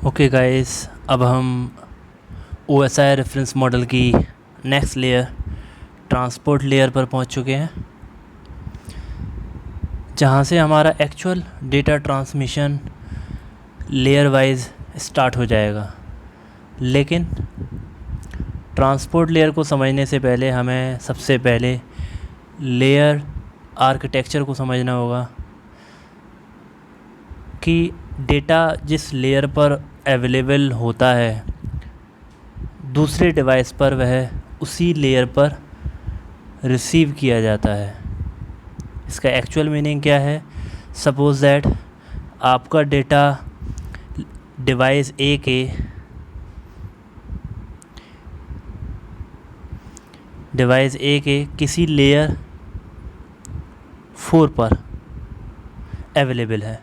Okay guys, अब हम OSI reference model की नेक्स्ट लेयर ट्रांसपोर्ट लेयर पर पहुंच चुके हैं, जहां से हमारा actual data transmission layer wise start हो जाएगा। लेकिन ट्रांसपोर्ट लेयर को समझने से पहले हमें सबसे पहले लेयर आर्किटेक्चर को समझना होगा कि डेटा जिस लेयर पर अवेलेबल होता है दूसरे डिवाइस पर वह उसी लेयर पर रिसीव किया जाता है। इसका एक्चुअल मीनिंग क्या है? सपोज़ दैट आपका डेटा डिवाइस ए के किसी लेयर 4 पर अवेलेबल है,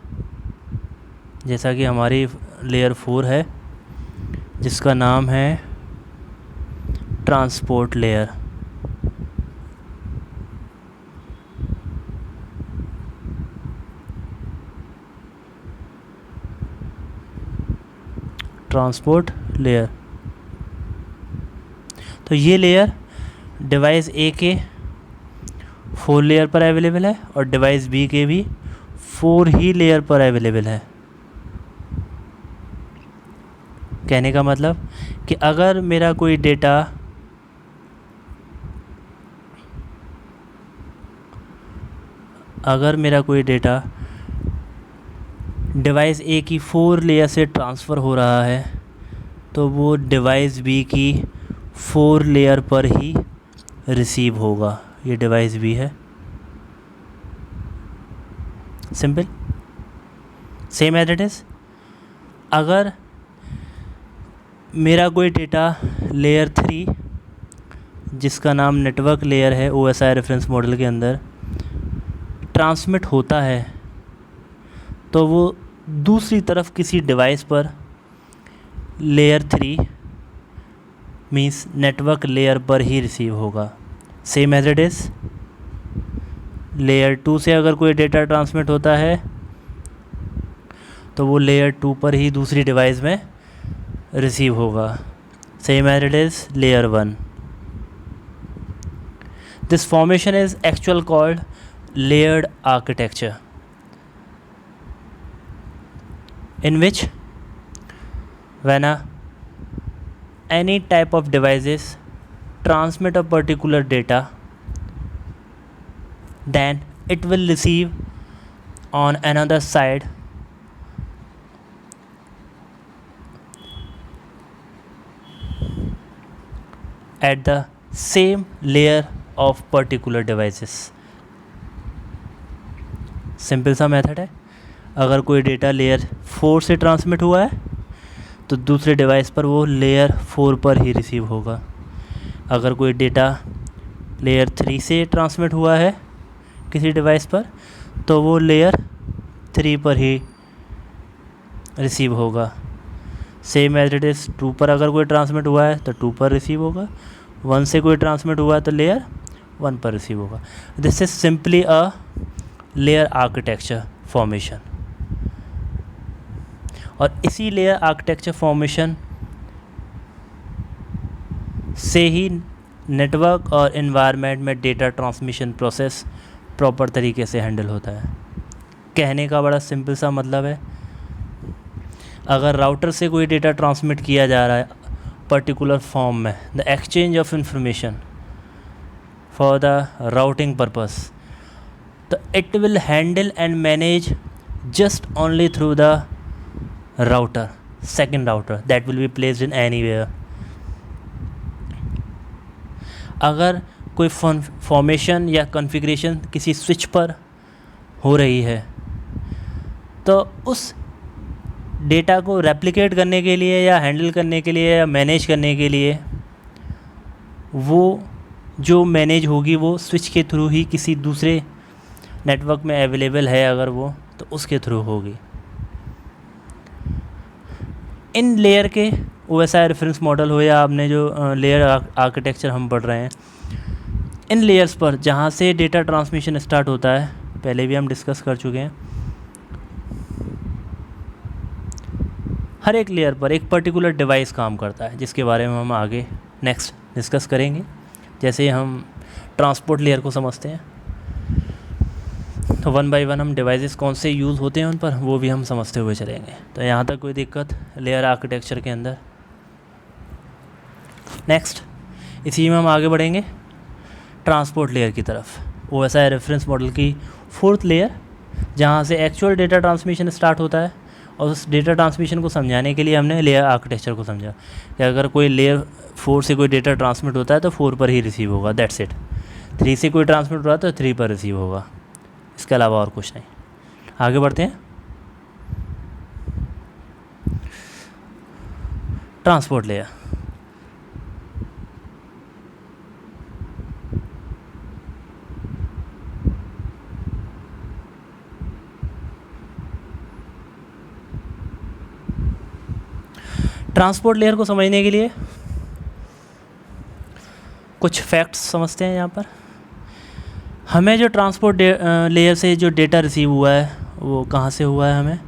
जैसा कि हमारी लेयर 4 है जिसका नाम है ट्रांसपोर्ट लेयर। ट्रांसपोर्ट लेयर, तो ये लेयर डिवाइस ए के 4 लेयर पर अवेलेबल है और डिवाइस बी के भी 4 ही लेयर पर अवेलेबल है। कहने का मतलब कि अगर मेरा कोई डेटा डिवाइस ए की 4 लेयर से ट्रांसफ़र हो रहा है तो वो डिवाइस बी की 4 लेयर पर ही रिसीव होगा। ये डिवाइस बी है। Simple, same as it is. अगर मेरा कोई डेटा लेयर 3 जिसका नाम नेटवर्क लेयर है OSI रेफरेंस मॉडल के अंदर ट्रांसमिट होता है तो वो दूसरी तरफ किसी डिवाइस पर लेयर 3 मीन्स नेटवर्क लेयर पर ही रिसीव होगा। Same as it is. Layer 2 से अगर कोई डेटा ट्रांसमिट होता है तो वो लेयर 2 पर ही दूसरी डिवाइस में रिसीव होगा। Same as it is layer 1। This formation is actual called layered architecture, in which when any type of devices transmit a particular data, then it will receive on another side at the same layer of particular devices. Simple सा method है। अगर कोई data layer 4 से transmit हुआ है तो दूसरे device पर वो लेयर 4 पर ही रिसीव होगा। अगर कोई डेटा लेयर 3 से ट्रांसमिट हुआ है किसी डिवाइस पर तो वो लेयर 3 पर ही रिसीव होगा। सेम एज इट इज़ 2 पर अगर कोई ट्रांसमिट हुआ है तो 2 पर रिसीव होगा। 1 से कोई ट्रांसमिट हुआ है तो लेयर 1 पर रिसीव होगा। This is simply a layer architecture formation. और इसी लेयर आर्किटेक्चर फॉर्मेशन से ही नेटवर्क और एनवायरनमेंट में डेटा ट्रांसमिशन प्रोसेस प्रॉपर तरीके से हैंडल होता है। कहने का बड़ा सिंपल सा मतलब है, अगर राउटर से कोई डेटा ट्रांसमिट किया जा रहा है पर्टिकुलर फॉर्म में, the exchange of information for the routing purpose, तो it will handle and manage just only through the router, second router that will be placed in anywhere. अगर कोई फॉर्मेशन या configuration किसी स्विच पर हो रही है तो उस डेटा को रेप्लिकेट करने के लिए या हैंडल करने के लिए या मैनेज करने के लिए वो जो मैनेज होगी वो स्विच के थ्रू ही किसी दूसरे नेटवर्क में अवेलेबल है अगर वो तो उसके थ्रू होगी। इन लेयर के OSI रेफरेंस मॉडल हो या आपने जो लेयर आर्किटेक्चर हम पढ़ रहे हैं, इन लेयर्स पर जहाँ से डेटा ट्रांसमिशन स्टार्ट होता है, पहले भी हम डिस्कस कर चुके हैं, हर एक लेयर पर एक पर्टिकुलर डिवाइस काम करता है, जिसके बारे में हम आगे नेक्स्ट डिस्कस करेंगे। जैसे हम ट्रांसपोर्ट लेयर को समझते हैं, तो वन बाय वन हम डिवाइसेस कौन से यूज़ होते हैं उन पर, वो भी हम समझते हुए चलेंगे। तो यहाँ तक कोई दिक्कत लेयर आर्किटेक्चर के अंदर। नेक्स्ट इसी में हम आगे बढ़ेंगे ट्रांसपोर्ट लेयर की तरफ। OSI रेफरेंस मॉडल की 4th लेयर, जहाँ से एक्चुअल डेटा ट्रांसमिशन स्टार्ट होता है। और उस डेटा ट्रांसमिशन को समझाने के लिए हमने लेयर आर्किटेक्चर को समझा कि अगर कोई लेयर 4 से कोई डेटा ट्रांसमिट होता है तो 4 पर ही रिसीव होगा, दैट्स इट। 3 से कोई ट्रांसमिट हो रहा है तो 3 पर रिसीव होगा, इसके अलावा और कुछ नहीं। आगे बढ़ते हैं। ट्रांसपोर्ट लेयर, ट्रांसपोर्ट लेयर को समझने के लिए कुछ फैक्ट्स समझते हैं। यहाँ पर हमें जो ट्रांसपोर्ट लेयर से जो डेटा रिसीव हुआ है वो कहाँ से हुआ है, हमें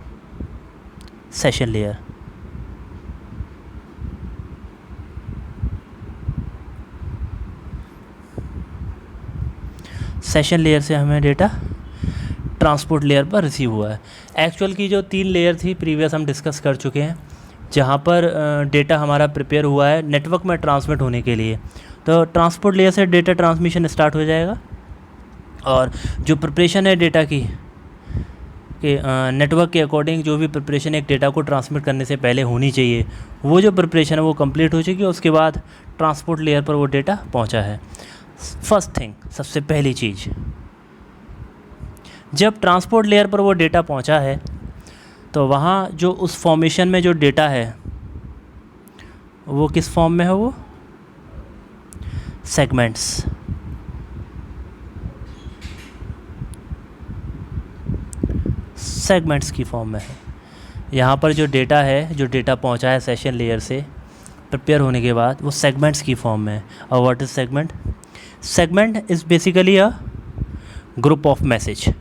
सेशन लेयर। सेशन लेयर से हमें डेटा ट्रांसपोर्ट लेयर पर रिसीव हुआ है। एक्चुअल की जो 3 लेयर थी प्रीवियस हम डिस्कस कर चुके हैं, जहाँ पर डेटा हमारा प्रिपेयर हुआ है नेटवर्क में ट्रांसमिट होने के लिए। तो ट्रांसपोर्ट लेयर से डेटा ट्रांसमिशन स्टार्ट हो जाएगा, और जो प्रिपरेशन है डेटा की कि नेटवर्क के अकॉर्डिंग जो भी प्रिपरेशन एक डेटा को ट्रांसमिट करने से पहले होनी चाहिए, वो जो प्रिपरेशन है वो कंप्लीट हो चुकी है। उसके बाद ट्रांसपोर्ट लेयर पर वो डेटा पहुंचा है। फर्स्ट थिंग, सबसे पहली चीज़, जब ट्रांसपोर्ट लेयर पर वो डेटा पहुंचा है तो वहाँ जो उस फॉर्मेशन में जो डेटा है वो किस फॉर्म में है, वो सेगमेंट्स। सेगमेंट्स की फॉर्म में है। यहाँ पर जो डेटा है, जो डेटा पहुँचा है सेशन लेयर से प्रिपेयर होने के बाद, वो सेगमेंट्स की फॉर्म में है। और what is segment? Segment is basically a group of message.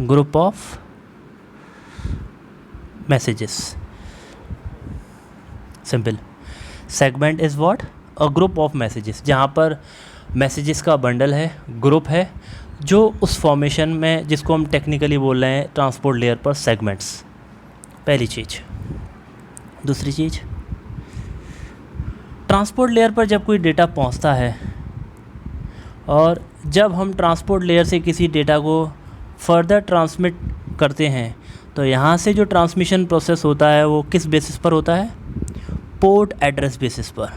Group of messages, simple. Segment is what? A group of messages, जहाँ पर मैसेजेस का बंडल है, ग्रुप है, जो उस फॉर्मेशन में, जिसको हम टेक्निकली बोल रहे हैं ट्रांसपोर्ट लेयर पर सेगमेंट्स। पहली चीज़। दूसरी चीज़, ट्रांसपोर्ट लेयर पर जब कोई डेटा पहुंचता है, और जब हम ट्रांसपोर्ट लेयर से किसी डेटा को फर्दर ट्रांसमिट करते हैं, तो यहाँ से जो ट्रांसमिशन प्रोसेस होता है वो किस बेसिस पर होता है? पोर्ट एड्रेस बेसिस पर।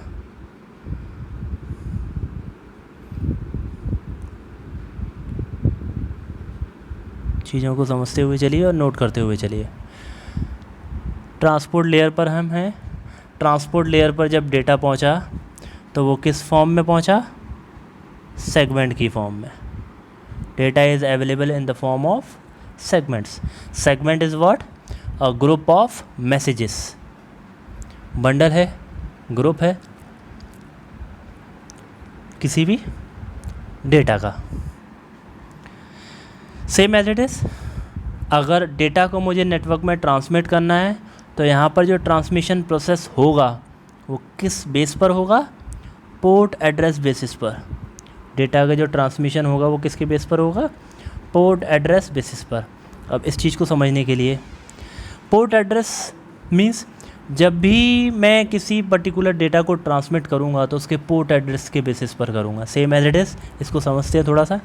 चीज़ों को समझते हुए चलिए और नोट करते हुए चलिए। ट्रांसपोर्ट लेयर पर हम हैं। ट्रांसपोर्ट लेयर पर जब डेटा पहुंचा तो वो किस फॉर्म में पहुंचा? सेगमेंट की फॉर्म में। Data is available in the form of segments. Segment is what? A group of messages. Bundle है, ग्रुप है किसी भी डेटा का। सेम एज इट इज़, अगर डेटा को मुझे नेटवर्क में ट्रांसमिट करना है तो यहाँ पर जो ट्रांसमिशन प्रोसेस होगा वो किस बेस पर होगा? पोर्ट एड्रेस बेसिस पर। डेटा का जो ट्रांसमिशन होगा वो किसके बेस पर होगा? पोर्ट एड्रेस बेसिस पर। अब इस चीज़ को समझने के लिए, पोर्ट एड्रेस मींस जब भी मैं किसी पर्टिकुलर डेटा को ट्रांसमिट करूँगा तो उसके पोर्ट एड्रेस के बेसिस पर करूँगा। सेम एज इट इज़, इसको समझते हैं थोड़ा सा।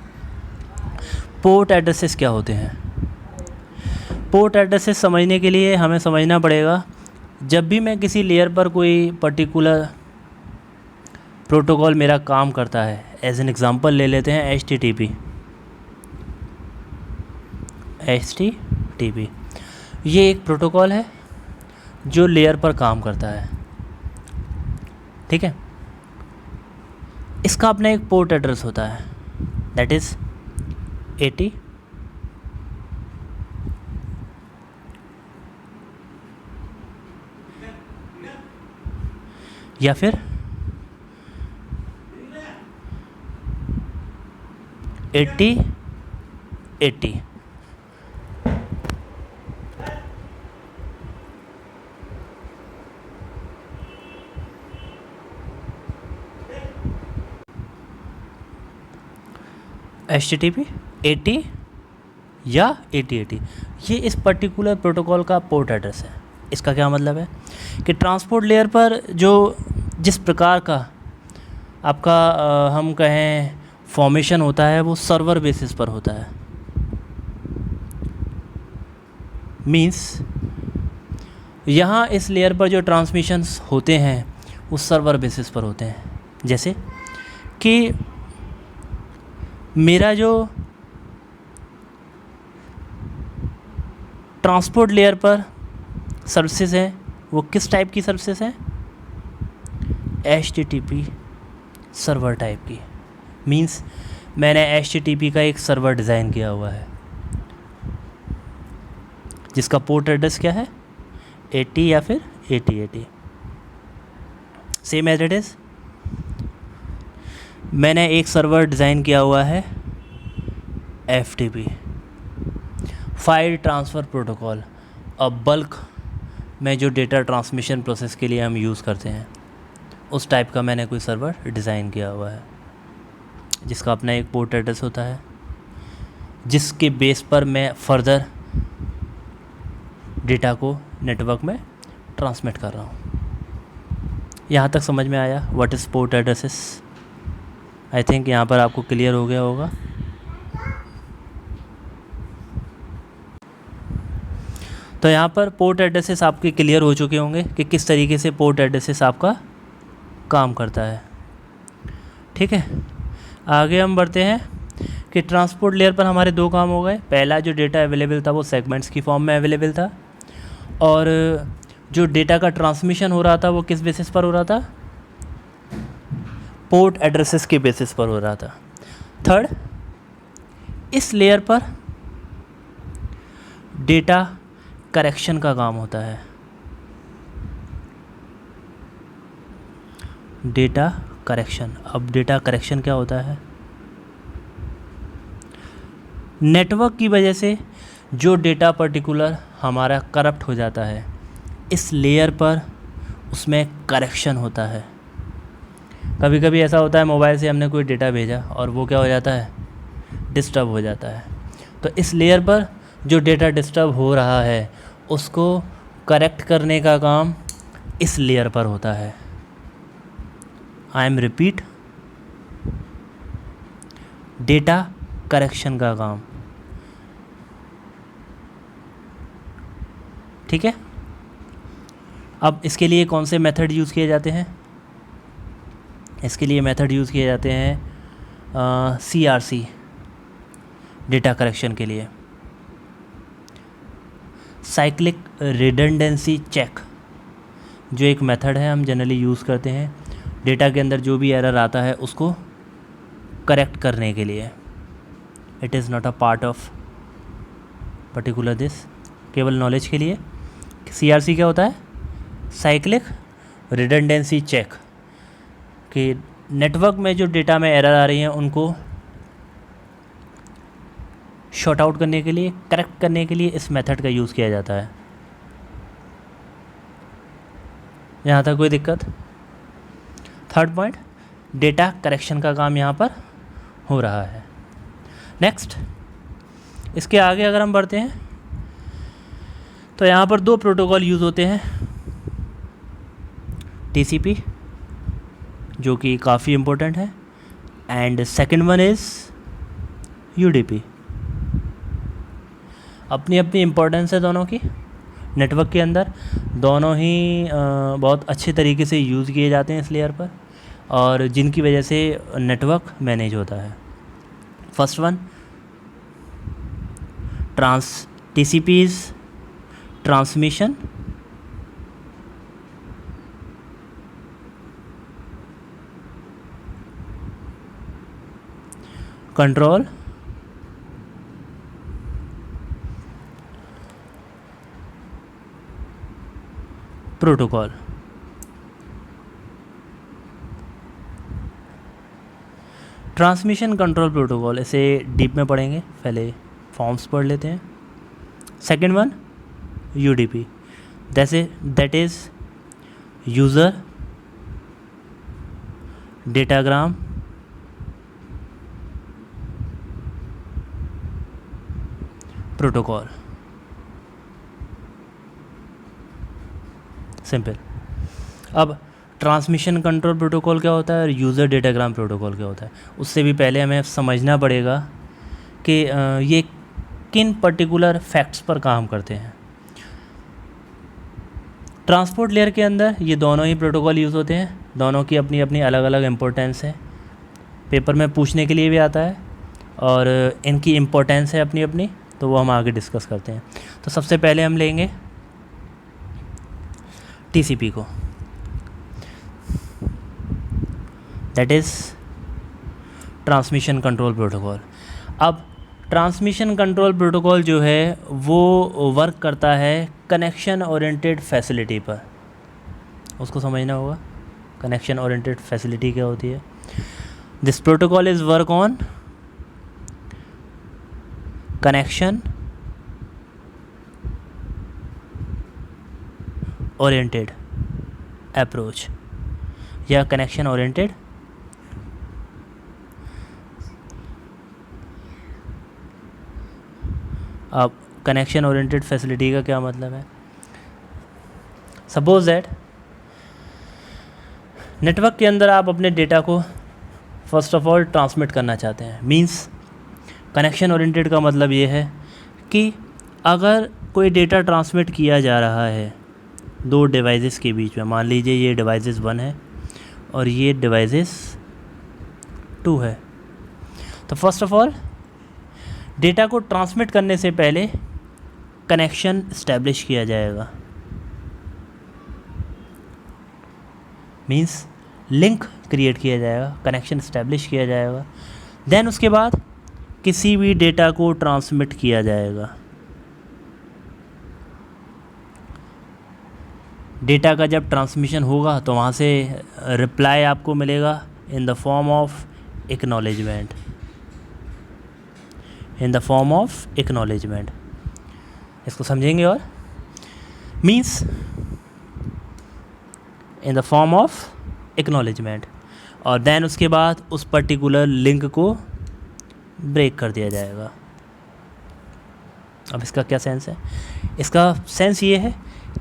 पोर्ट एड्रेसेस क्या होते हैं? पोर्ट एड्रेसेस समझने के लिए हमें समझना पड़ेगा, जब भी मैं किसी लेयर पर कोई पर्टिकुलर प्रोटोकॉल मेरा काम करता है, एज एन एग्ज़ाम्पल ले लेते हैं HTTP। ये एक प्रोटोकॉल है जो लेयर पर काम करता है, ठीक है। इसका अपना एक पोर्ट एड्रेस होता है, दैट इज़ 80 या फिर 80 80। HTTP 80 या 8080, ये इस पर्टिकुलर प्रोटोकॉल का पोर्ट एड्रेस है। इसका क्या मतलब है कि ट्रांसपोर्ट लेयर पर जो जिस प्रकार का आपका हम कहें फॉर्मेशन होता है वो सर्वर बेसिस पर होता है। मींस यहाँ इस लेयर पर जो ट्रांसमिशंस होते हैं वो सर्वर बेसिस पर होते हैं। जैसे कि मेरा जो ट्रांसपोर्ट लेयर पर सर्विसेज है वो किस टाइप की सर्विसेज हैं? HTTP सर्वर टाइप की। मींस मैंने HTTP का एक सर्वर डिज़ाइन किया हुआ है जिसका पोर्ट एड्रेस क्या है? 80 या फिर 8080। सेम एज इट इज़ मैंने एक सर्वर डिज़ाइन किया हुआ है FTP, फाइल ट्रांसफ़र प्रोटोकॉल। अब बल्क में जो डेटा ट्रांसमिशन प्रोसेस के लिए हम यूज़ करते हैं उस टाइप का मैंने कोई सर्वर डिज़ाइन किया हुआ है जिसका अपना एक पोर्ट एड्रेस होता है, जिसके बेस पर मैं फर्दर डेटा को नेटवर्क में ट्रांसमिट कर रहा हूँ। यहाँ तक समझ में आया what is port addresses? I think यहाँ पर आपको क्लियर हो गया होगा। तो यहाँ पर पोर्ट एड्रेसेस आपके क्लियर हो चुके होंगे कि किस तरीके से पोर्ट एड्रेसेस आपका काम करता है। ठीक है, आगे हम बढ़ते हैं कि ट्रांसपोर्ट लेयर पर हमारे दो काम हो गए। पहला जो डेटा अवेलेबल था वो सेगमेंट्स की फॉर्म में अवेलेबल था, और जो डेटा का ट्रांसमिशन हो रहा था वो किस बेसिस पर हो रहा था? पोर्ट एड्रेसेस के बेसिस पर हो रहा था। थर्ड, इस लेयर पर डेटा करेक्शन का काम होता है। Data correction. अब डेटा करेक्शन क्या होता है? नेटवर्क की वजह से जो डेटा पर्टिकुलर हमारा करप्ट हो जाता है, इस लेयर पर उसमें करेक्शन होता है। कभी कभी ऐसा होता है मोबाइल से हमने कोई डेटा भेजा और वो क्या हो जाता है? डिस्टर्ब हो जाता है। तो इस लेयर पर जो डेटा डिस्टर्ब हो रहा है उसको करेक्ट करने का काम इस लेयर पर होता है। I am repeat, data correction का काम। ठीक है, अब इसके लिए कौन से मेथड यूज़ किए जाते हैं? इसके लिए मेथड यूज़ किए जाते हैं CRC, डेटा करेक्शन के लिए। साइक्लिक रिडंडेंसी चेक जो एक मेथड है हम जनरली यूज़ करते हैं डेटा के अंदर जो भी एरर आता है उसको करेक्ट करने के लिए। It is not a part of particular this, केवल नॉलेज के लिए। CRC क्या होता है? साइक्लिक रिडंडेंसी चेक, कि नेटवर्क में जो डेटा में एरर आ रही हैं उनको शॉर्ट आउट करने के लिए, करेक्ट करने के लिए इस मेथड का यूज़ किया जाता है। यहाँ तक कोई दिक्कत? थर्ड पॉइंट, डेटा करेक्शन का काम यहाँ पर हो रहा है। नेक्स्ट, इसके आगे अगर हम बढ़ते हैं तो यहाँ पर दो प्रोटोकॉल यूज़ होते हैं। TCP जो कि काफ़ी इम्पोर्टेंट है, and second one is UDP। अपनी अपनी इम्पोर्टेंस है दोनों की। नेटवर्क के अंदर दोनों ही बहुत अच्छे तरीके से यूज़ किए जाते हैं इस लेयर पर, और जिनकी वजह से नेटवर्क मैनेज होता है। First one, TCP is transmission, control, protocol. Transmission control protocol, इसे डीप में पढ़ेंगे, पहले फॉर्म्स पढ़ लेते हैं। Second one UDP, that is user datagram protocol, simple. अब ट्रांसमिशन कंट्रोल प्रोटोकॉल क्या होता है और यूज़र डेटाग्राम प्रोटोकॉल क्या होता है, उससे भी पहले हमें समझना पड़ेगा कि ये किन पर्टिकुलर फैक्ट्स पर काम करते हैं। ट्रांसपोर्ट लेयर के अंदर ये दोनों ही प्रोटोकॉल यूज़ होते हैं, दोनों की अपनी अपनी अलग अलग इम्पोर्टेंस है, पेपर में पूछने के लिए भी आता है और इनकी इम्पोर्टेंस है अपनी अपनी, तो वो हम आगे डिस्कस करते हैं। तो सबसे पहले हम लेंगे टीसीपी को, that is transmission control protocol. अब ट्रांसमिशन कंट्रोल प्रोटोकॉल जो है वो वर्क करता है कनेक्शन ओरिएंटेड फैसिलिटी पर, उसको समझना होगा। कनेक्शन ओरिएंटेड फैसिलिटी क्या होती है? This protocol is work on connection oriented approach या कनेक्शन ओरिएंटेड अब कनेक्शन ओरिएंटेड फैसिलिटी का क्या मतलब है? सपोज दैट नेटवर्क के अंदर आप अपने डेटा को फर्स्ट ऑफ ऑल ट्रांसमिट करना चाहते हैं। मींस कनेक्शन ओरिएंटेड का मतलब ये है कि अगर कोई डेटा ट्रांसमिट किया जा रहा है दो डिवाइसेस के बीच में, मान लीजिए ये डिवाइसेस 1 है और ये डिवाइसेस 2 है, तो फर्स्ट ऑफ ऑल डेटा को ट्रांसमिट करने से पहले कनेक्शन इस्टेब्लिश किया जाएगा, मींस लिंक क्रिएट किया जाएगा, कनेक्शन इस्टेब्लिश किया जाएगा। देन उसके बाद किसी भी डेटा को ट्रांसमिट किया जाएगा। डेटा का जब ट्रांसमिशन होगा तो वहाँ से रिप्लाई आपको मिलेगा in the form of acknowledgement, in the form of acknowledgement. इसको समझेंगे और means in the form of acknowledgement, और देन उसके बाद उस पर्टिकुलर लिंक को ब्रेक कर दिया जाएगा। अब इसका क्या सेंस है? इसका सेंस ये है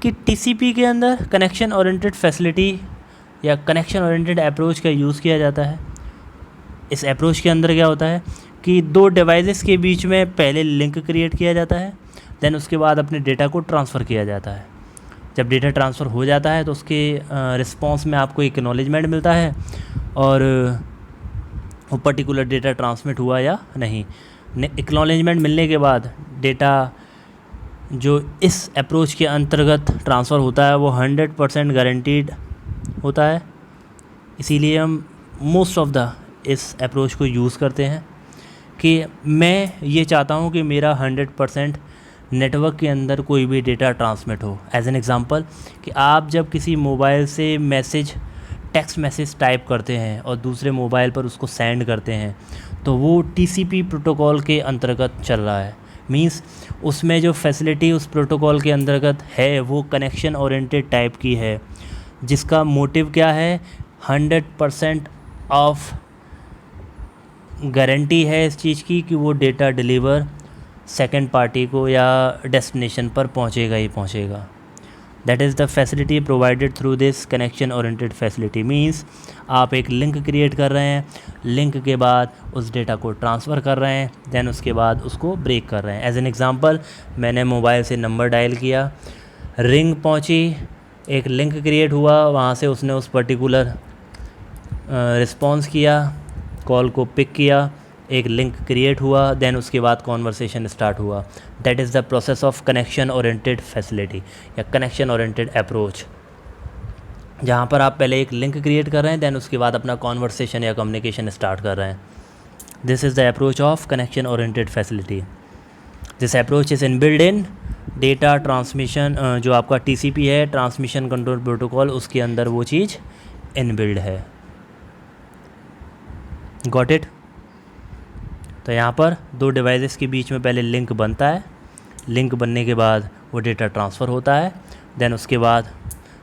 कि टीसीपी के अंदर कनेक्शन ओरिएंटेड फैसिलिटी या कनेक्शन ओरिएंटेड अप्रोच का यूज़ किया जाता है। इस अप्रोच के अंदर क्या होता है कि दो डिवाइसेस के बीच में पहले लिंक क्रिएट किया जाता है, देन उसके बाद अपने डेटा को ट्रांसफ़र किया जाता है। जब डेटा ट्रांसफ़र हो जाता है तो उसके रिस्पॉन्स में आपको एक्नॉलेजमेंट मिलता है और वो पर्टिकुलर डेटा ट्रांसमिट हुआ या नहीं। एक्नॉलेजमेंट मिलने के बाद डेटा जो इस अप्रोच के अंतर्गत ट्रांसफ़र होता है वो 100% गारंटीड होता है। इसीलिए हम मोस्ट ऑफ द इस अप्रोच को यूज़ करते हैं कि मैं ये चाहता हूँ कि मेरा 100% नेटवर्क के अंदर कोई भी डेटा ट्रांसमिट हो। एज एन एग्ज़ाम्पल कि आप जब किसी मोबाइल से टेक्स्ट मैसेज टाइप करते हैं और दूसरे मोबाइल पर उसको सेंड करते हैं तो वो टीसीपी प्रोटोकॉल के अंतर्गत चल रहा है। मींस उसमें जो फैसिलिटी उस प्रोटोकॉल के अंतर्गत है वो कनेक्शन ओरिएंटेड टाइप की है, जिसका मोटिव क्या है? 100% ऑफ गारंटी है इस चीज़ की कि वो डेटा डिलीवर सेकंड पार्टी को या डेस्टिनेशन पर पहुंचेगा ही पहुंचेगा। That is the facility provided through this connection oriented facility. Means आप एक लिंक क्रिएट कर रहे हैं, लिंक के बाद उस डेटा को ट्रांसफ़र कर रहे हैं, देन उसके बाद उसको ब्रेक कर रहे हैं। एज एन एग्ज़ाम्पल मैंने मोबाइल से नंबर डायल किया, रिंग पहुंची, एक लिंक क्रिएट हुआ, वहाँ से उसने उस पर्टिकुलर रिस्पॉन्स किया, कॉल को पिक किया, एक लिंक क्रिएट हुआ, देन उसके बाद कॉन्वर्सेशन स्टार्ट हुआ। That is the process of connection oriented facility या कनेक्शन ओरिएंटेड अप्रोच, जहाँ पर आप पहले एक लिंक क्रिएट कर रहे हैं, देन उसके बाद अपना कॉन्वर्सेशन या कम्युनिकेशन स्टार्ट कर रहे हैं। This is the approach of connection oriented facility. This approach is inbuilt in data transmission, जो आपका टीसीपी है ट्रांसमिशन कंट्रोल प्रोटोकॉल, उसके अंदर वो चीज़ इनबिल्ड है। Got it? तो यहाँ पर दो डिवाइसेस के बीच में पहले लिंक बनता है, लिंक बनने के बाद वो डेटा ट्रांसफ़र होता है, देन उसके बाद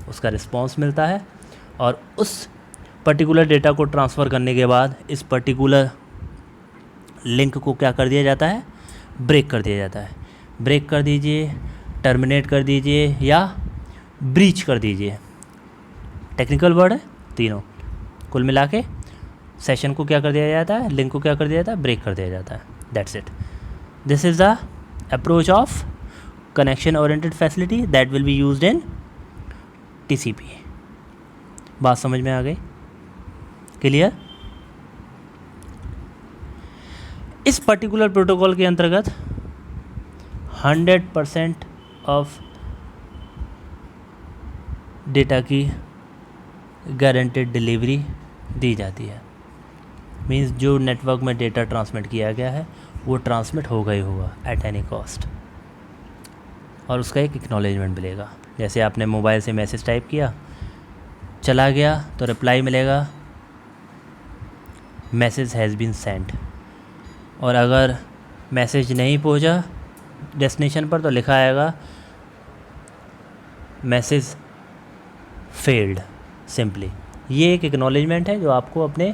उसका रिस्पॉन्स मिलता है और उस पर्टिकुलर डेटा को ट्रांसफ़र करने के बाद इस पर्टिकुलर लिंक को क्या कर दिया जाता है? ब्रेक कर दिया जाता है। ब्रेक कर दीजिए, टर्मिनेट कर दीजिए या ब्रीच कर दीजिए। टेक्निकल वर्ड है तीनों। कुल मिला के सेशन को क्या कर दिया जाता है, लिंक को क्या कर दिया जाता है, ब्रेक कर दिया जाता है। That's it. This is the approach of connection oriented facility that will be used in TCP। बात समझ में आ गई? क्लियर? इस पर्टिकुलर प्रोटोकॉल के अंतर्गत 100% ऑफ डेटा की गारंटेड डिलीवरी दी जाती है। मींस जो नेटवर्क में डेटा ट्रांसमिट किया गया है वो ट्रांसमिट होगा ही होगा एट एनी कॉस्ट, और उसका एक एक्नॉलेजमेंट मिलेगा। जैसे आपने मोबाइल से मैसेज टाइप किया, चला गया तो रिप्लाई मिलेगा मैसेज हैज़ बीन सेंट, और अगर मैसेज नहीं पहुंचा डेस्टिनेशन पर तो लिखा आएगा मैसेज फेल्ड सिंपली। ये एक एक्नॉलेजमेंट है जो आपको अपने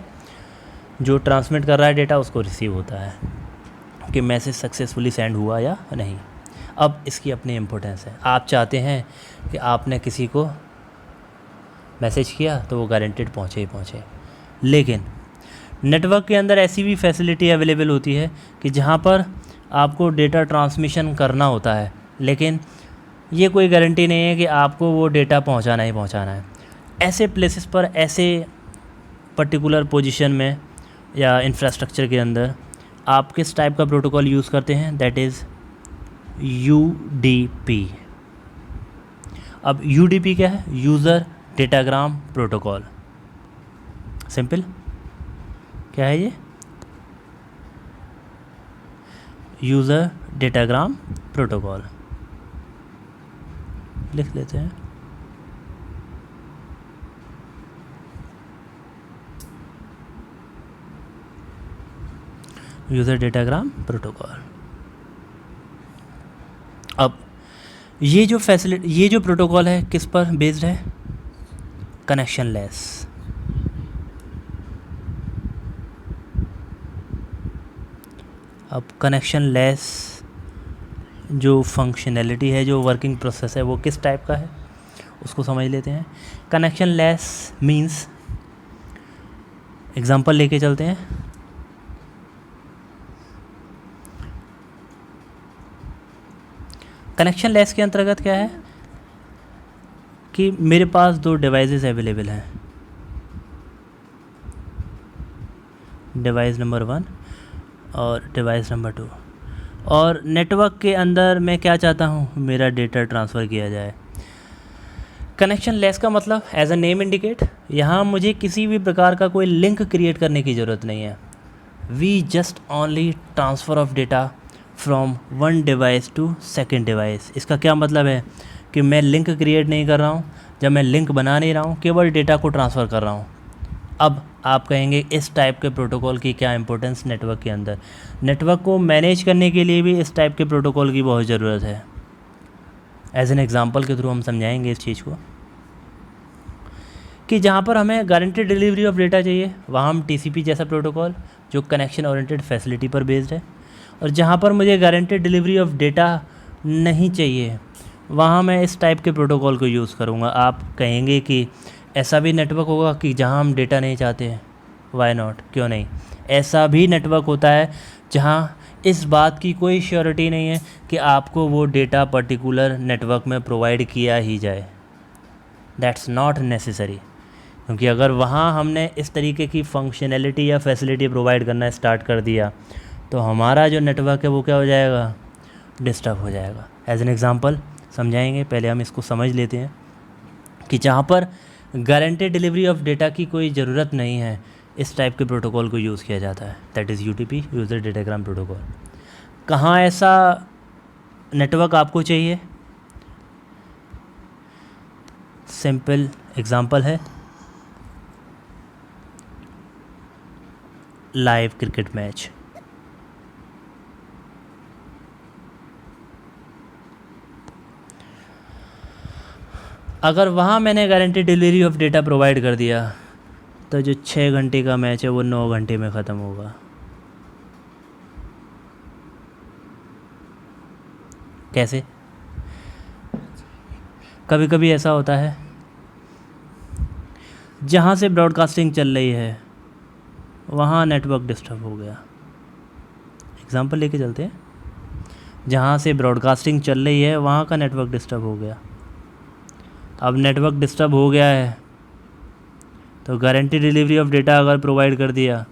जो ट्रांसमिट कर रहा है डेटा उसको रिसीव होता है कि मैसेज सक्सेसफुली सेंड हुआ या नहीं। अब इसकी अपनी इम्पोर्टेंस है। आप चाहते हैं कि आपने किसी को मैसेज किया तो वो गारंटेड पहुँचे ही पहुँचे, लेकिन नेटवर्क के अंदर ऐसी भी फैसिलिटी अवेलेबल होती है कि जहाँ पर आपको डेटा ट्रांसमिशन करना होता है, लेकिन ये कोई गारंटी नहीं है कि आपको वो डेटा पहुँचाना ही पहुँचाना है। ऐसे प्लेसेस पर, ऐसे पर्टिकुलर पोजीशन में या इंफ्रास्ट्रक्चर के अंदर आप किस टाइप का प्रोटोकॉल यूज़ करते हैं, दैट इज़ UDP। अब UDP क्या है? User datagram protocol. सिंपल क्या है ये? यूज़र डेटाग्राम प्रोटोकॉल लिख लेते हैं। User datagram protocol. अब ये जो प्रोटोकॉल है किस पर बेस्ड है? Connection less. अब कनेक्शन लेस जो फंक्शनैलिटी है, जो वर्किंग प्रोसेस है, वो किस टाइप का है उसको समझ लेते हैं। कनेक्शन लेस मींस, एग्जांपल लेके चलते हैं। कनेक्शन लेस के अंतर्गत क्या है कि मेरे पास दो डिवाइसेस अवेलेबल हैं, डिवाइस नंबर 1 और डिवाइस नंबर 2, और नेटवर्क के अंदर मैं क्या चाहता हूँ, मेरा डेटा ट्रांसफ़र किया जाए। कनेक्शन लेस का मतलब एज अ नेम इंडिकेट, यहाँ मुझे किसी भी प्रकार का कोई लिंक क्रिएट करने की ज़रूरत नहीं है। We just only transfer of data from one device to second device. इसका क्या मतलब है कि मैं लिंक क्रिएट नहीं कर रहा हूँ, जब मैं लिंक बना नहीं रहा हूँ, केवल डेटा को ट्रांसफ़र कर रहा हूँ। अब आप कहेंगे इस टाइप के प्रोटोकॉल की क्या इंपॉर्टेंस नेटवर्क के अंदर? नेटवर्क को मैनेज करने के लिए भी इस टाइप के प्रोटोकॉल की बहुत ज़रूरत है। एज एन एग्ज़ाम्पल के थ्रू हम समझाएंगे इस चीज़ को कि जहाँ पर हमें गारंटेड डिलीवरी ऑफ डेटा चाहिए वहाँ हम TCP जैसा प्रोटोकॉल जो कनेक्शन ओरिएंटेड फैसिलिटी पर बेस्ड है, और जहाँ पर मुझे गारंटेड डिलीवरी ऑफ डेटा नहीं चाहिए वहाँ मैं इस टाइप के प्रोटोकॉल को यूज़ करूँगा। आप कहेंगे कि ऐसा भी नेटवर्क होगा कि जहाँ हम डेटा नहीं चाहते हैं, वाई नॉट, क्यों नहीं। ऐसा भी नेटवर्क होता है जहाँ इस बात की कोई श्योरिटी नहीं है कि आपको वो डेटा पर्टिकुलर नेटवर्क में प्रोवाइड किया ही जाए। दैट्स नॉट नेसेसरी, क्योंकि अगर वहाँ हमने इस तरीके की फंक्शनैलिटी या फैसिलिटी प्रोवाइड करना स्टार्ट कर दिया तो हमारा जो नेटवर्क है वो क्या हो जाएगा, डिस्टर्ब हो जाएगा। एज एन एग्ज़ाम्पल समझाएंगे, पहले हम इसको समझ लेते हैं कि जहाँ पर गारंटेड डिलीवरी ऑफ डेटा की कोई ज़रूरत नहीं है इस टाइप के प्रोटोकॉल को यूज़ किया जाता है, that is UDP, user datagram protocol. कहाँ ऐसा नेटवर्क आपको चाहिए? सिंपल एग्ज़ाम्पल है लाइव क्रिकेट मैच। अगर वहाँ मैंने guarantee delivery of data provide कर दिया तो जो 6 घंटे का मैच है वो 9 घंटे में ख़त्म होगा। कैसे? कभी कभी ऐसा होता है जहाँ से ब्रॉडकास्टिंग चल रही है वहाँ नेटवर्क डिस्टर्ब हो गया। एग्ज़ाम्पल लेके चलते हैं, जहाँ से ब्रॉडकास्टिंग चल रही है वहाँ का नेटवर्क डिस्टर्ब हो गया। अब नेटवर्क डिस्टर्ब हो गया है तो गारंटी डिलीवरी ऑफ डेटा अगर प्रोवाइड कर दिया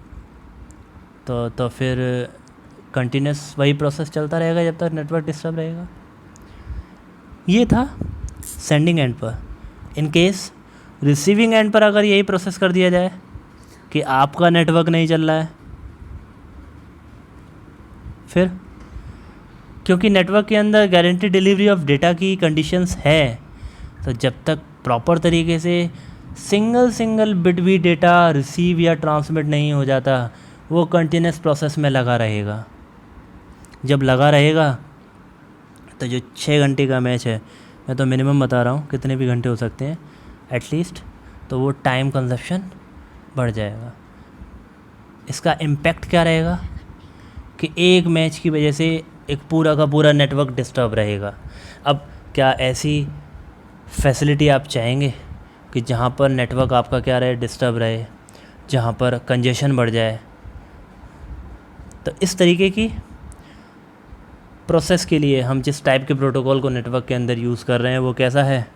तो फिर कंटिन्यूस वही प्रोसेस चलता रहेगा जब तक नेटवर्क डिस्टर्ब रहेगा। ये था सेंडिंग एंड पर। इन केस रिसीविंग एंड पर अगर यही प्रोसेस कर दिया जाए कि आपका नेटवर्क नहीं चल रहा है, फिर क्योंकि नेटवर्क के अंदर गारंटी डिलीवरी ऑफ डेटा की कंडीशंस है, तो जब तक प्रॉपर तरीके से सिंगल बिट भी डेटा रिसीव या ट्रांसमिट नहीं हो जाता वो कंटिन्यूस प्रोसेस में लगा रहेगा। जब लगा रहेगा तो जो 6 घंटे का मैच है, मैं तो मिनिमम बता रहा हूँ, कितने भी घंटे हो सकते हैं एटलीस्ट, तो वो टाइम कंजप्शन बढ़ जाएगा। इसका इम्पैक्ट क्या रहेगा कि एक मैच की वजह से एक पूरा का पूरा नेटवर्क डिस्टर्ब रहेगा। अब क्या ऐसी फैसिलिटी आप चाहेंगे कि जहाँ पर नेटवर्क आपका क्या रहे, डिस्टर्ब रहे, जहाँ पर कंजेशन बढ़ जाए? तो इस तरीके की प्रोसेस के लिए हम जिस टाइप के प्रोटोकॉल को नेटवर्क के अंदर यूज़ कर रहे हैं वो कैसा है?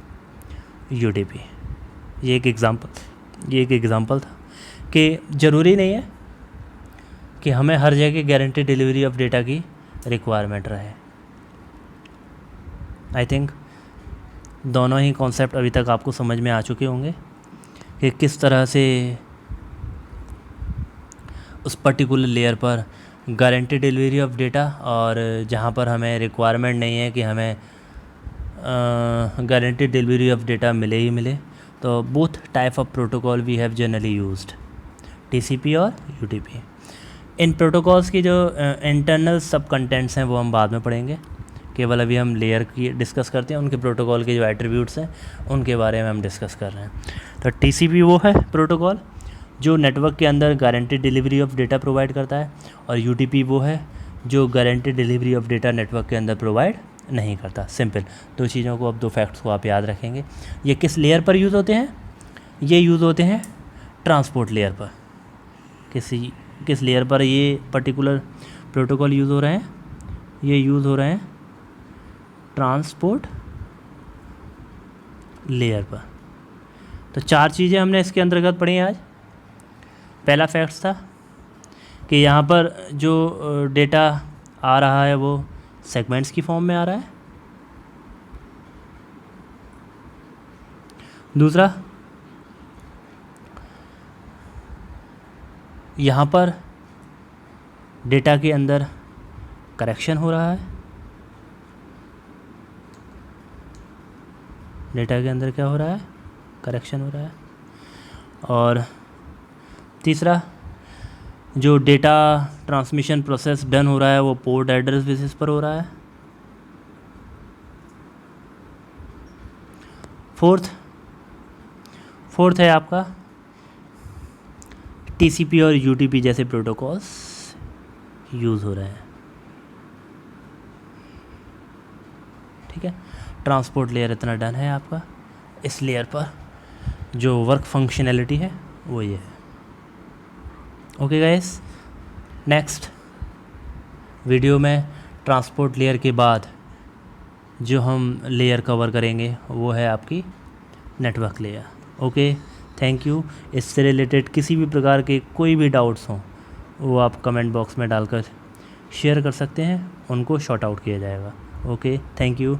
यूडीपी। ये एक एग्ज़ाम्पल था कि ज़रूरी नहीं है कि हमें हर जगह गारंटी डिलीवरी ऑफ डेटा की रिक्वायरमेंट रहे। आई थिंक दोनों ही कॉन्सेप्ट अभी तक आपको समझ में आ चुके होंगे कि किस तरह से उस पर्टिकुलर लेयर पर गारंटी डिलीवरी ऑफ डेटा और जहाँ पर हमें रिक्वायरमेंट नहीं है कि हमें गारंटी डिलीवरी ऑफ डेटा मिले ही मिले, तो both type of protocol we have generally used, TCP और यूडीपी। इन प्रोटोकॉल्स की जो इंटरनल सब कंटेंट्स हैं वो हम बाद में पढ़ेंगे, केवल अभी हम लेयर की डिस्कस करते हैं, उनके प्रोटोकॉल के जो एट्रीब्यूट्स हैं उनके बारे में हम डिस्कस कर रहे हैं। तो टीसीपी वो है प्रोटोकॉल जो नेटवर्क के अंदर guarantee delivery of data provide करता है, और यूडीपी वो है जो guarantee delivery of data network के अंदर प्रोवाइड नहीं करता। सिंपल दो चीज़ों को, अब दो फैक्ट्स को आप याद रखेंगे। ये किस लेयर पर यूज़ होते हैं? ये यूज़ होते हैं ट्रांसपोर्ट लेयर पर। किस लेयर पर ये पर्टिकुलर प्रोटोकॉल यूज़ हो रहे हैं? ये यूज़ हो रहे हैं ट्रांसपोर्ट लेयर पर। तो 4 चीज़ें हमने इसके अंतर्गत पढ़ी आज। पहला फैक्ट्स था कि यहाँ पर जो डेटा आ रहा है वो सेगमेंट्स की फॉर्म में आ रहा है। दूसरा, यहाँ पर डेटा के अंदर करेक्शन हो रहा है। डेटा के अंदर क्या हो रहा है? करेक्शन हो रहा है। और तीसरा, जो डेटा ट्रांसमिशन प्रोसेस डन हो रहा है वो पोर्ट एड्रेस बेसिस पर हो रहा है। फोर्थ है आपका टीसीपी और यूटीपी जैसे प्रोटोकॉल्स यूज़ हो रहे हैं। ठीक है, ट्रांसपोर्ट लेयर इतना डन है आपका। इस लेयर पर जो वर्क फंक्शनैलिटी है वो ये है। ओके गाइस, नेक्स्ट वीडियो में ट्रांसपोर्ट लेयर के बाद जो हम लेयर कवर करेंगे वो है आपकी network layer. Okay, thank you. इससे रिलेटेड किसी भी प्रकार के कोई भी डाउट्स हों वो आप कमेंट बॉक्स में डालकर शेयर कर सकते हैं, उनको शॉर्ट आउट किया जाएगा। Okay, thank you.